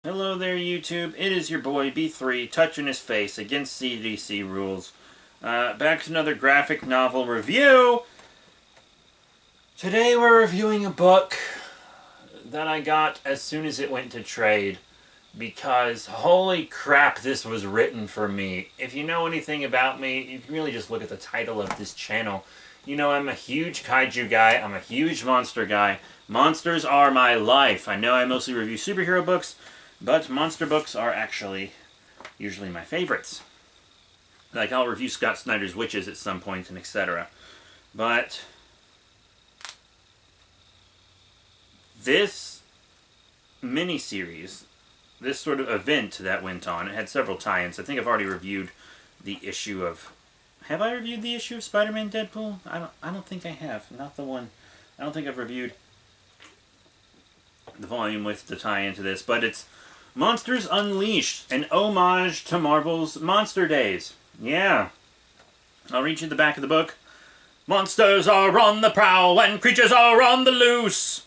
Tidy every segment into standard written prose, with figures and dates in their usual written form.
Hello there, YouTube. It is your boy B3 touching his face against CDC rules. Back to another graphic novel review. Today we're reviewing a book that I got as soon as it went to trade because holy crap, this was written for me. If you know anything about me, you can really just look at the title of this channel. You know I'm a huge kaiju guy. I'm a huge monster guy. Monsters are my life. I know I mostly review superhero books, but monster books are actually usually my favorites. Like, I'll review Scott Snyder's Witches at some point and etc. But this miniseries, this sort of event that went on, it had several tie-ins. I think I've already reviewed the issue of... Have I reviewed the issue of Spider-Man Deadpool? I don't think I have. Not the one... I don't think I've reviewed the volume with the tie into this, but it's Monsters Unleashed, an homage to Marvel's Monster Days. Yeah. I'll read you the back of the book. Monsters are on the prowl and creatures are on the loose.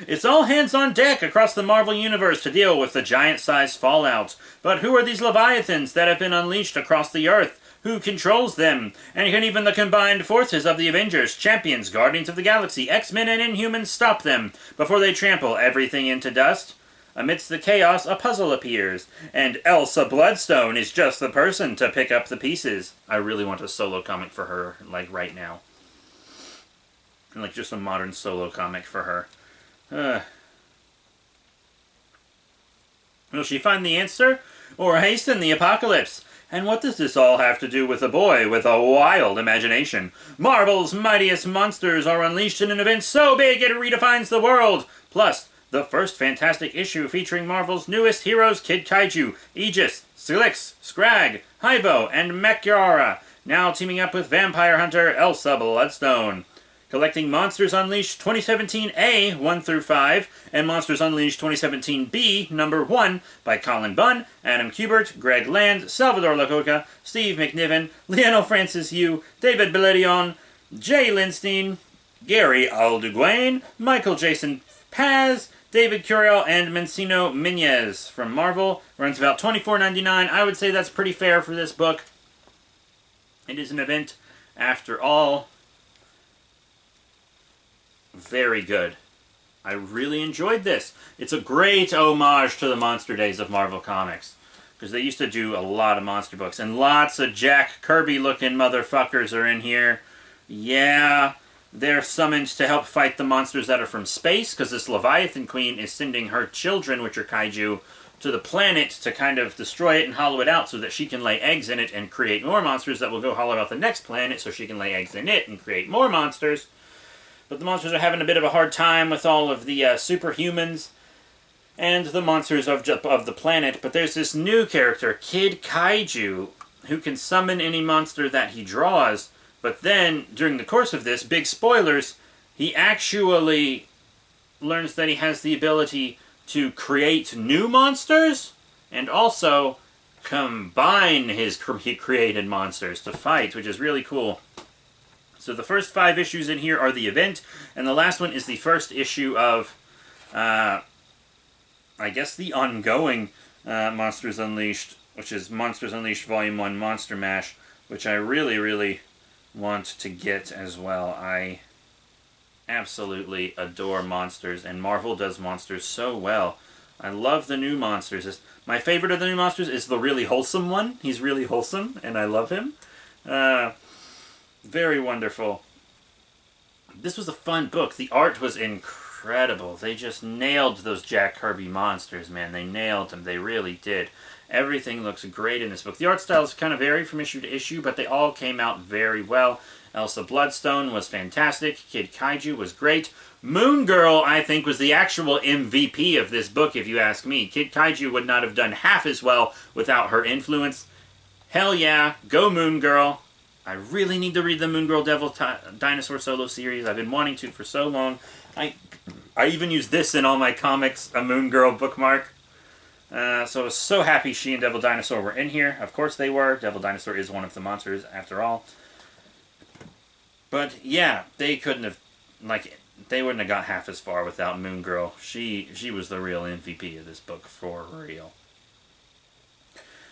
It's all hands on deck across the Marvel Universe to deal with the giant-sized fallout. But who are these leviathans that have been unleashed across the Earth? Who controls them? And can even the combined forces of the Avengers, Champions, Guardians of the Galaxy, X-Men, and Inhumans stop them before they trample everything into dust? Amidst the chaos, a puzzle appears, and Elsa Bloodstone is just the person to pick up the pieces. I really want a solo comic for her, like, right now. And, like, just a modern solo comic for her. Will she find the answer, or hasten the apocalypse? And what does this all have to do with a boy with a wild imagination? Marvel's mightiest monsters are unleashed in an event so big it redefines the world. Plus, the first fantastic issue featuring Marvel's newest heroes, Kid Kaiju, Aegis, Sylix, Scrag, Hyvo, and Mechiora, now teaming up with vampire hunter Elsa Bloodstone. Collecting Monsters Unleashed 2017A 1-5 and Monsters Unleashed 2017B number 1 by Colin Bunn, Adam Kubert, Greg Land, Salvador Lakota, Steve McNiven, Lionel Francis Yu, David Belledion, Jay Lindstein, Gary Alduguain, Michael Jason Paz, David Curiel, and Mencino Minez from Marvel. Runs about $24.99. I would say that's pretty fair for this book. It is an event, after all. Very good. I really enjoyed this. It's a great homage to the Monster Days of Marvel Comics, because they used to do a lot of monster books, and lots of Jack Kirby-looking motherfuckers are in here. Yeah, they're summoned to help fight the monsters that are from space, because this Leviathan Queen is sending her children, which are kaiju, to the planet to kind of destroy it and hollow it out so that she can lay eggs in it and create more monsters that will go hollow out the next planet so she can lay eggs in it and create more monsters. But the monsters are having a bit of a hard time with all of the superhumans and the monsters of the planet. But there's this new character, Kid Kaiju, who can summon any monster that he draws. But then, during the course of this, big spoilers, he actually learns that he has the ability to create new monsters and also combine his created monsters to fight, which is really cool. So the first 5 issues in here are the event, and the last one is the first issue of, I guess, the ongoing Monsters Unleashed, which is Monsters Unleashed Volume 1 Monster Mash, which I really, really want to get as well. I absolutely adore monsters, and Marvel does monsters so well. I love the new monsters. My favorite of the new monsters is the really wholesome one. He's really wholesome, and I love him. Very wonderful. This was a fun book. The art was incredible. They just nailed those Jack Kirby monsters, man. They nailed them. They really did. Everything looks great in this book. The art styles kind of vary from issue to issue, but they all came out very well. Elsa Bloodstone was fantastic. Kid Kaiju was great. Moon Girl, I think, was the actual MVP of this book, if you ask me. Kid Kaiju would not have done half as well without her influence. Hell yeah. Go Moon Girl. I really need to read the Moon Girl Devil Dinosaur solo series. I've been wanting to for so long. I even use this in all my comics, a Moon Girl bookmark. So I was so happy she and Devil Dinosaur were in here. Of course they were. Devil Dinosaur is one of the monsters, after all. But yeah, they couldn't have... Like, they wouldn't have got half as far without Moon Girl. She was the real MVP of this book, for real.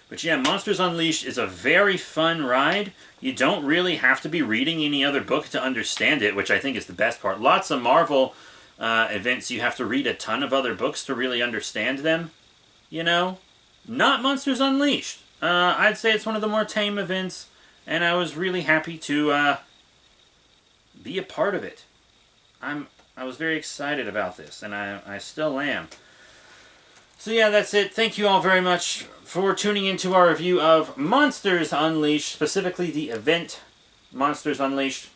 But yeah, Monsters Unleashed is a very fun ride. You don't really have to be reading any other book to understand it, which I think is the best part. Lots of Marvel events, you have to read a ton of other books to really understand them. You know? Not Monsters Unleashed. I'd say it's one of the more tame events, and I was really happy to be a part of it. I was very excited about this, and I still am. So yeah, that's it. Thank you all very much for tuning into our review of Monsters Unleashed, specifically the event Monsters Unleashed.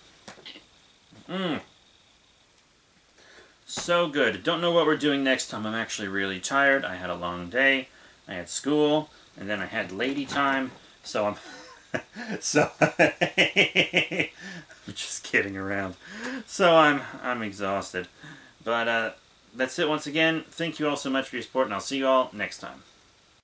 So good. Don't know what we're doing next time. I'm actually really tired. I had a long day. I had school, and then I had lady time. So I'm I'm just kidding around. So I'm exhausted. But that's it once again. Thank you all so much for your support, and I'll see you all next time.